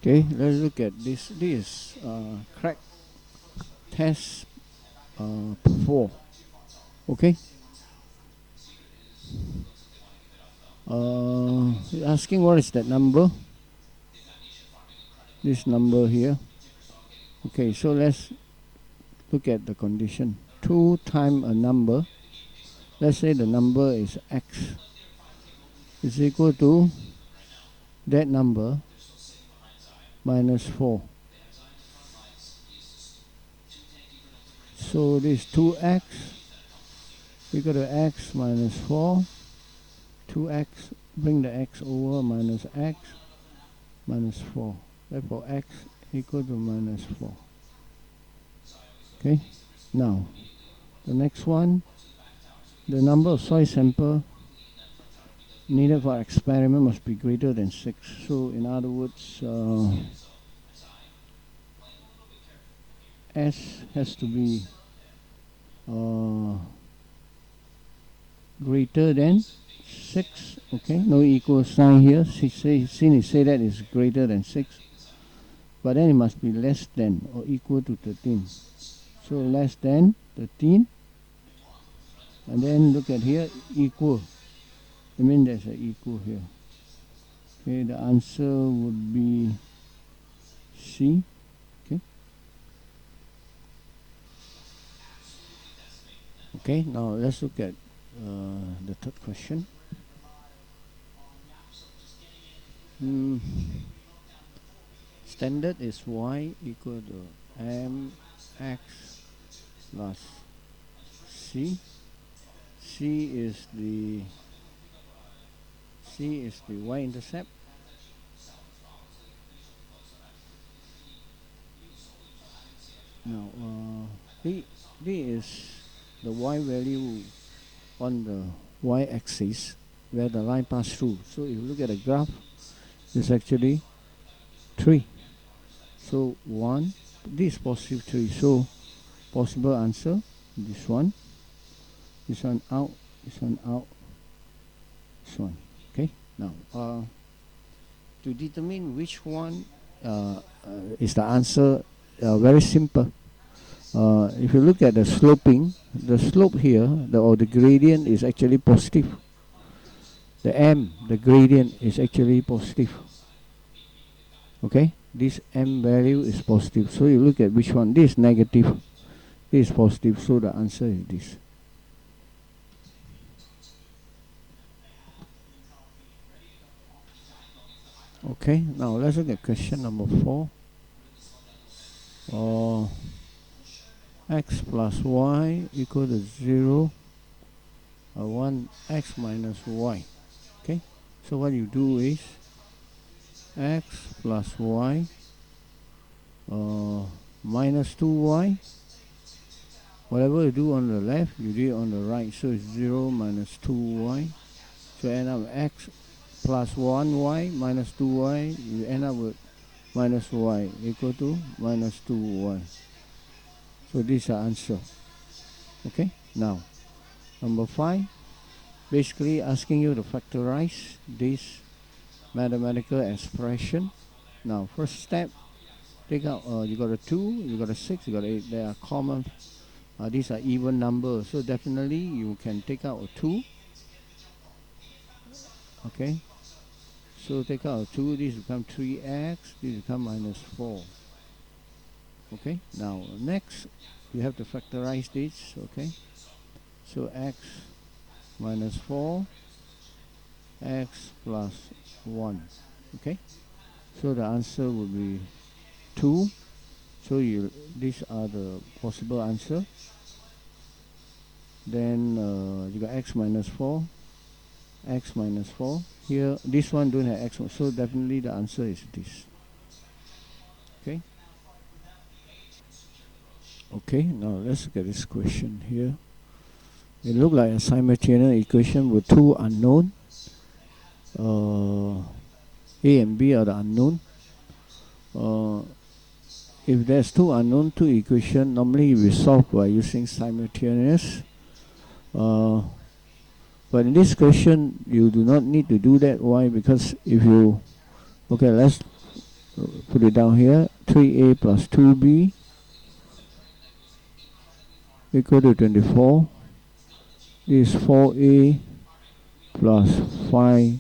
Okay, let's look at this. This is crack test 4. Okay. Asking what is that number? This number here. Okay, so let's look at the condition. 2 times a number. Let's say the number is x is equal to that number minus 4. So this 2x equal to x minus 4. 2x, bring the x over, minus x minus 4. Therefore x equal to minus 4. Okay, now the next one, the number of soil sample needed for experiment must be greater than 6. So in other words, S has to be greater than 6. Okay, no equal sign here. Since it say that is greater than 6, but then it must be less than or equal to 13. So less than 13, and then look at here, equal. I mean there's an equal here. Okay, the answer would be C. Okay. Okay, now let's look at the third question. Standard is y equal to mx plus c. C is the y-intercept. Now D is the y value on the y-axis where the line passes through. So if you look at the graph, it's actually 3. So 1, this is positive 3. So possible answer, this one out, this one out, this one. Okay, now to determine which one is the answer, very simple. If you look at the sloping, the slope here, the gradient is actually positive. The gradient is actually positive. Okay, this m value is positive. So you look at which one. This is negative, this is positive. So the answer is this. Okay, now let's look at question number 4. X plus y equal to 0, 1 x minus y. Okay, so what you do is x plus y minus 2y. Whatever you do on the left, you do it on the right. So it's 0 minus 2y. So end up with x plus 1y minus 2y. You end up with minus y equal to minus 2y. So this is the answer. Okay, now number 5, basically asking you to factorize this mathematical expression. Now first step, take out, you got a 2, you got a 6, you got a 8. They are common. These are even numbers, so definitely you can take out a 2. Okay, so take out a 2, this become 3x, this become minus 4. Okay, now next you have to factorize this. Okay, so x minus 4, x plus 1. Okay, so the answer would be 2. So these are the possible answer. Then you got x minus 4, x minus 4. Here this one don't have x, so definitely the answer is this. Okay. Okay, now let's look at this question here. It looks like a simultaneous equation with 2 unknown. A and B are the unknown. If there's 2 unknown, 2 equations, normally we solve by using simultaneous. But in this question, you do not need to do that. Why? Because if you, okay, let's put it down here. 3a plus 2b equal to 24. This is 4a plus 5b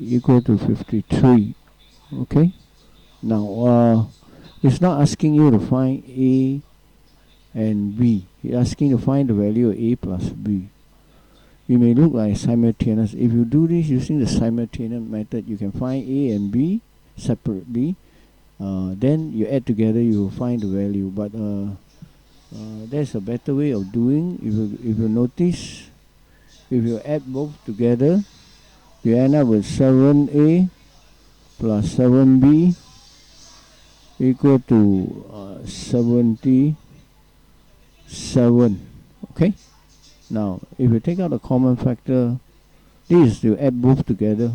equal to 53. Okay. Now, it's not asking you to find a and b. It's asking to find the value of a plus b. It may look like simultaneous. If you do this using the simultaneous method, you can find a and b separately. Then you add together, you will find the value. But there's a better way of doing. If you notice, if you add both together, you end up with 7a plus 7b equal to 77. Okay. Now, if you take out the common factor, this is to add both together.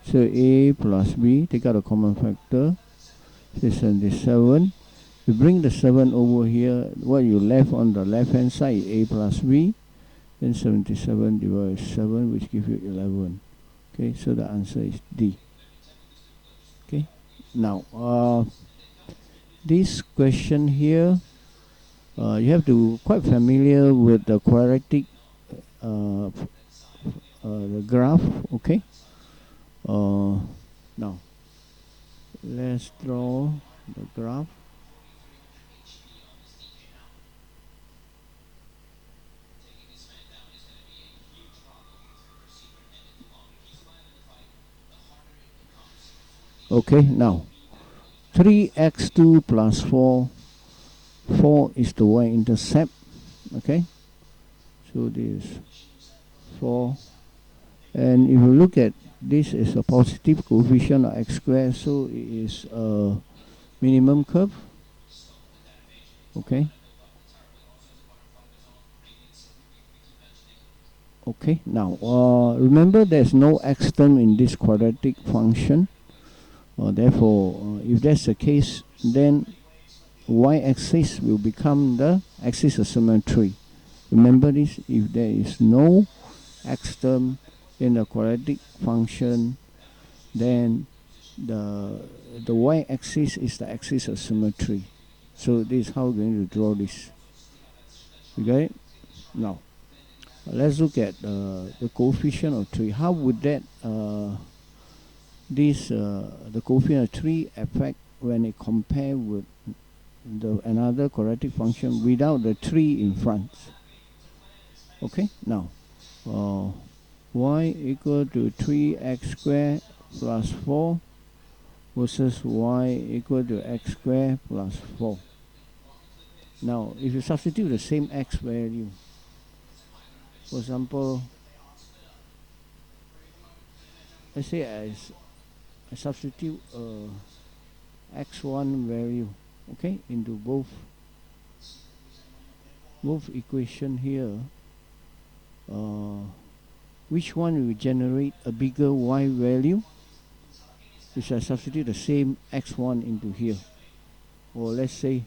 So a plus b, take out the common factor, is 77. You bring the 7 over here, what you left on the left hand side is a plus b, then 77 divided by 7, which gives you 11. Okay, so the answer is D. Okay, now this question here, you have to quite familiar with the quadratic the graph. Okay, now let's draw the graph. Okay, now 3x2 plus 4 is the y-intercept. Okay, so this is 4, and if you look at this is a positive coefficient of x squared, so it is a minimum curve. Okay. Okay, now remember there's no x term in this quadratic function. Therefore, if that's the case, then y-axis will become the axis of symmetry. Remember this, if there is no x term in the quadratic function, then the y-axis is the axis of symmetry. So this is how we're going to draw this. You got it? Now, let's look at the coefficient of 3. How would that the coefficient of 3 affect when it compare with another quadratic function without the 3 in front? Okay, now y equal to 3x squared plus 4 versus y equal to x squared plus 4. Now, if you substitute the same x value, for example, let's say I substitute x1 value, okay, into both equation here. Which one will generate a bigger y value? If I substitute the same x1 into here, or let's say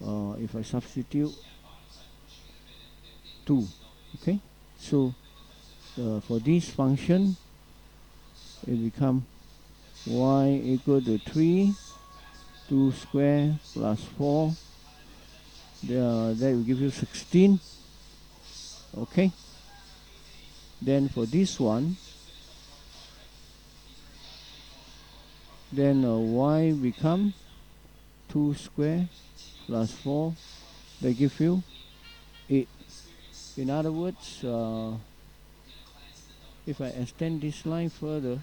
if I substitute 2, okay, so for this function it become y equal to 3, 2 square plus 4, that will give you 16. Okay, then for this one, then y become 2 square plus 4, they give you 8. In other words, if I extend this line further,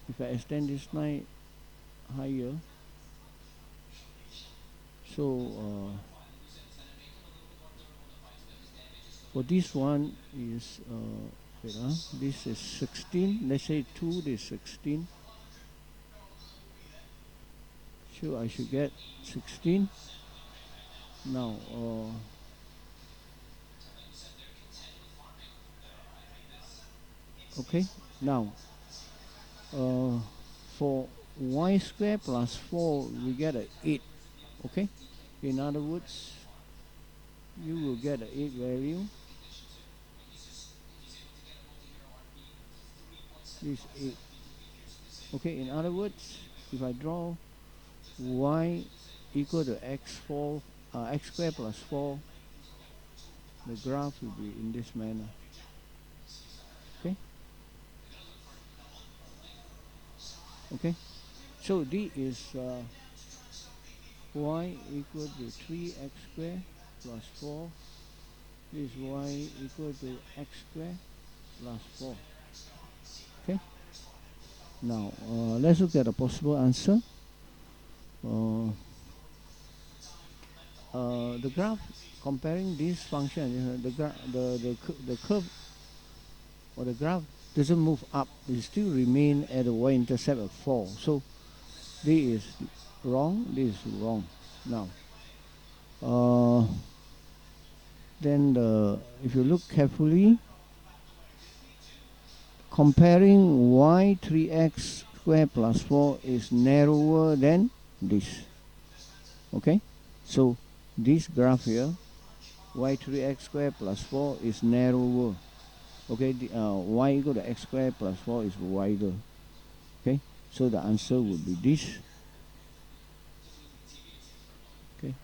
if I extend this line higher, so for this one is this is 16. Let's say 2 is 16. So I should get 16. Now okay, now for y squared plus 4 we get a 8. Okay, in other words, you will get an 8 value. this 8. Okay, in other words, if I draw y equal to x4, x squared plus 4, the graph will be in this manner. Okay? Okay? So D is y equal to 3x squared plus 4. This is y equal to x squared plus 4. Okay? Now, let's look at a possible answer. The graph comparing this function, the curve or the graph doesn't move up. It still remain at the y-intercept of 4. So this is wrong. This is wrong. Now, then if you look carefully, comparing y 3x squared plus 4 is narrower than this. Okay, so this graph here, y 3x squared plus 4 is narrower. Okay, y equal to x squared plus 4 is wider. Okay, so the answer would be this. Okay.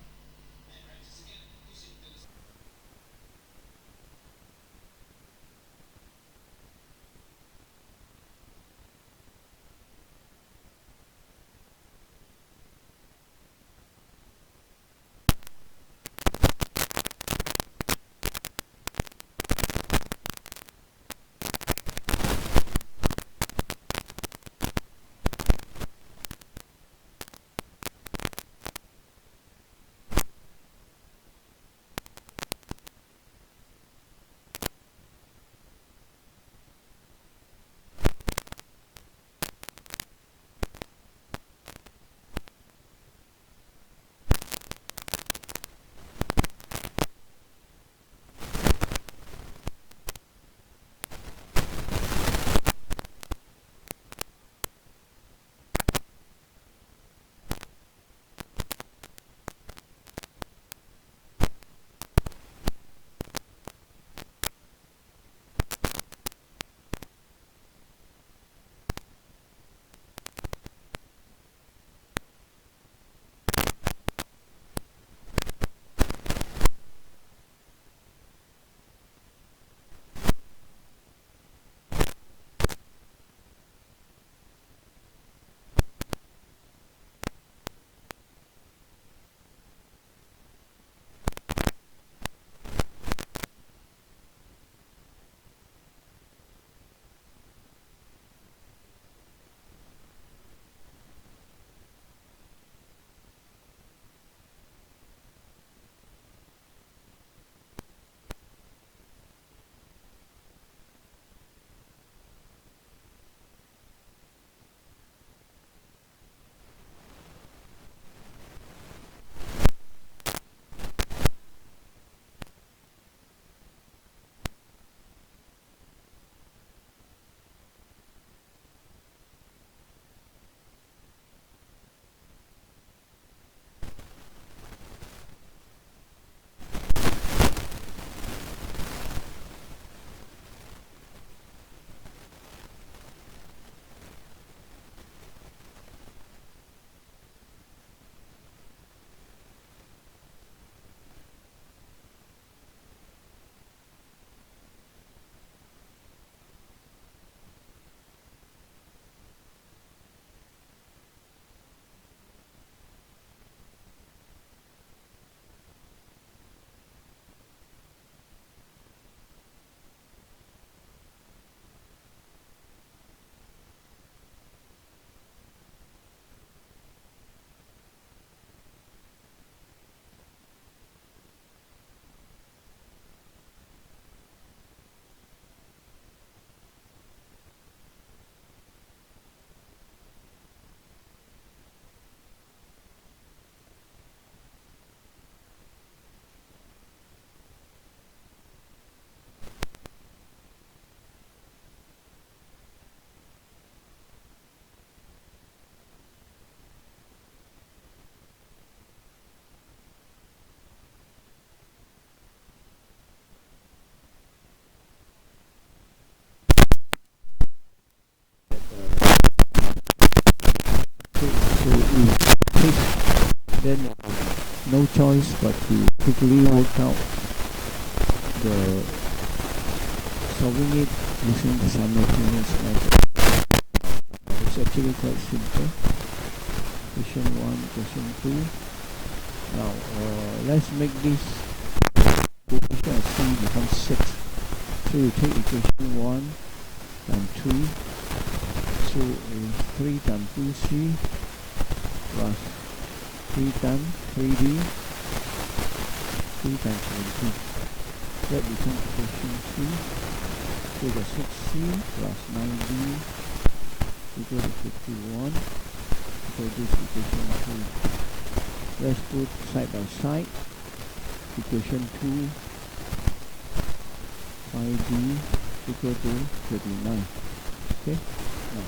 if take, then no choice but to quickly work out the solving it using the simultaneous method. It's actually quite simple. Question 1, question 2. Now let's make this coefficient of c become 6. So you take equation 1 times 3. So it's 3 times 2c plus 3 times 3d, 3 times 17. That becomes equation 3. So the 6c plus 9d equal to 51. So this equation 2. Let's put side by side. Equation 2, 5d equal to 39. Okay. Now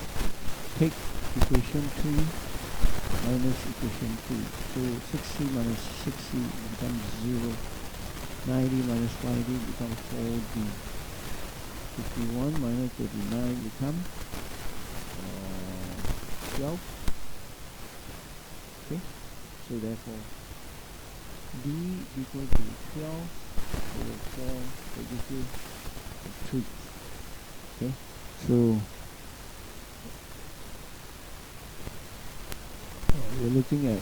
take equation 3 minus equation 2. So 6c minus 6c becomes 0. 9d minus 5d becomes 4d. 51 minus 39 becomes 12. Okay. So therefore d equal to 12 over 4 will give you 3. Okay. So we're looking at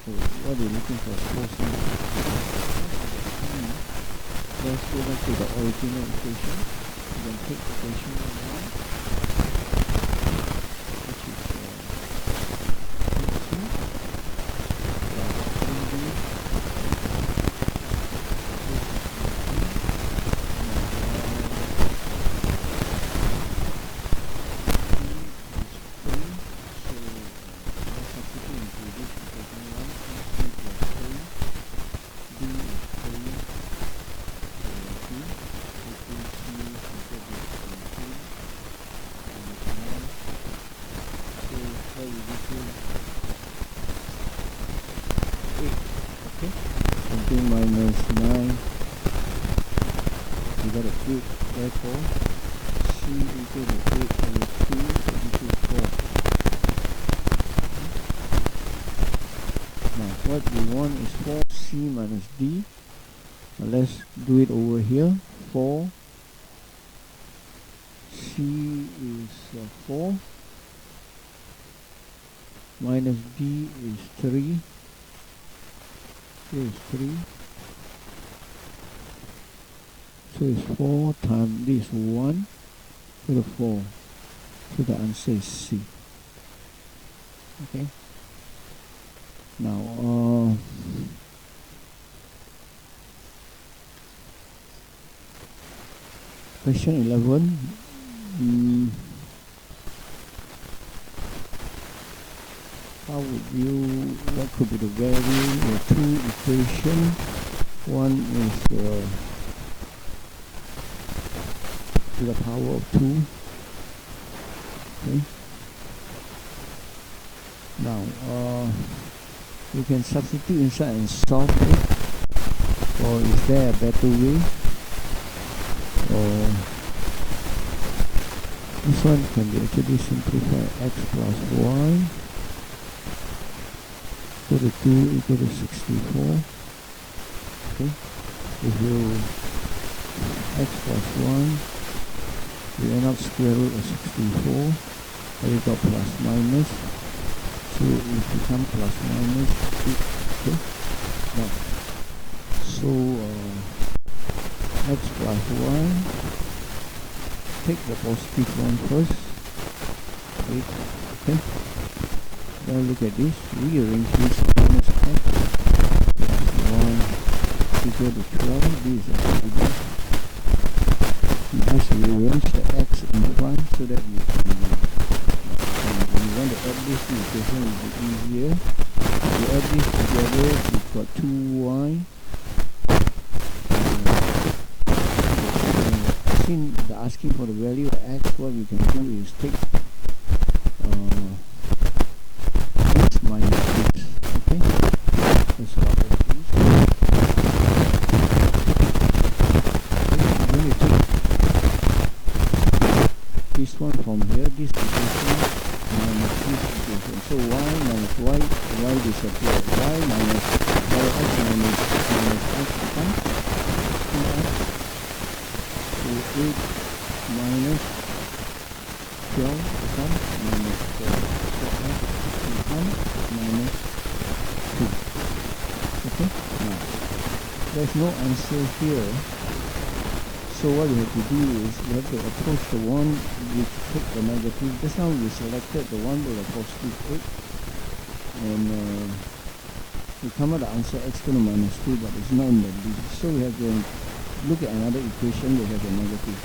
so what we're looking for is 4c. Let's go back to the original equation. You can take equation 1, which is 3c plus 3d minus 9, you got a cube, therefore c equal to 8 over 2, so this is 4. Now what we want is 4c minus d. Now let's do it over here. 4 c is 4 minus d is 3. Here is 3. So it's 4 times this 1 to the 4. So the answer is C. Okay. Now question 11. How would you, what could be the value of two equations? One is to the power of 2. Okay. Now you can substitute inside and solve it, or is there a better way? Or this one can be actually simplified. X plus y equal to 2 equal to 64. Okay. If you x plus 1, you end up square root of 64. Then you got plus minus. So it becomes plus minus 2. Okay. Now, so x plus 1, take the positive one first. 8. Okay. Now look at this, rearrange this minus x plus 1 equal to 12. This is actually this. You just rearrange the x in front so that you can, when you want to add this to the equation, it will be easier. If you add this together, you've got 2y. Since they're asking for the value of x, what we can do is take minus this, okay? Let's start with this. I'm going to take this one from here, this equation y disappear. Y minus yx minus x becomes 2x. So 8 minus 12 becomes minus 4. So x becomes minus 2. Okay? Now, there's no answer here. So what we have to do is we have to approach the one which took the negative. Just now we selected the one with a positive 8. And we come out the answer x equal to minus 2, but it's not in the B. So we have to look at another equation that has a negative.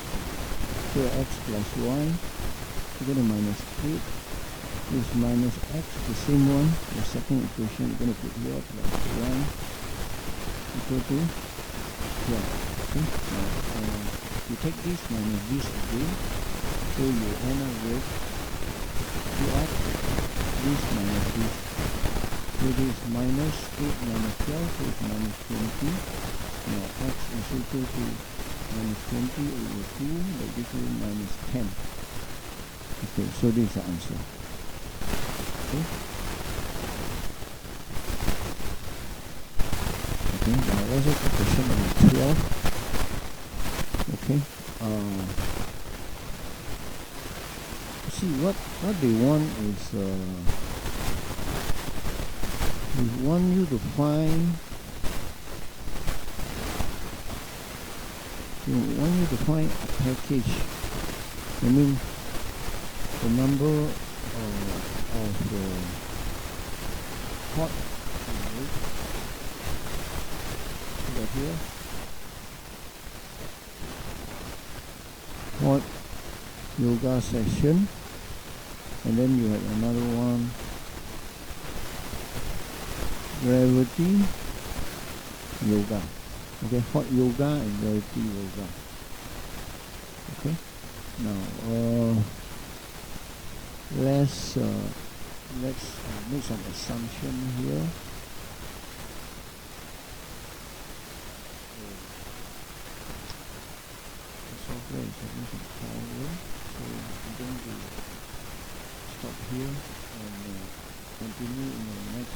So x plus y equal to minus 8 is minus x, the same one, the second equation we're going to put here, plus 1 equal to 12. Okay? Now, you take this minus this again, so you end up with 2x, this minus this. So this is minus 8 minus 12, so it's minus 20. Now x is equal to minus 20 over 2, that gives you minus 10. Okay, so this is the answer. Okay? Okay, now let's look at question number 12. Okay, see what they want is they want you to find a package. I mean the number of hot here hot yoga session, and then you have another one, gravity yoga. Okay, hot yoga and gravity yoga. Okay, now let's make some assumption here. Software is having some problem, so I'm going to stop here and continue in the next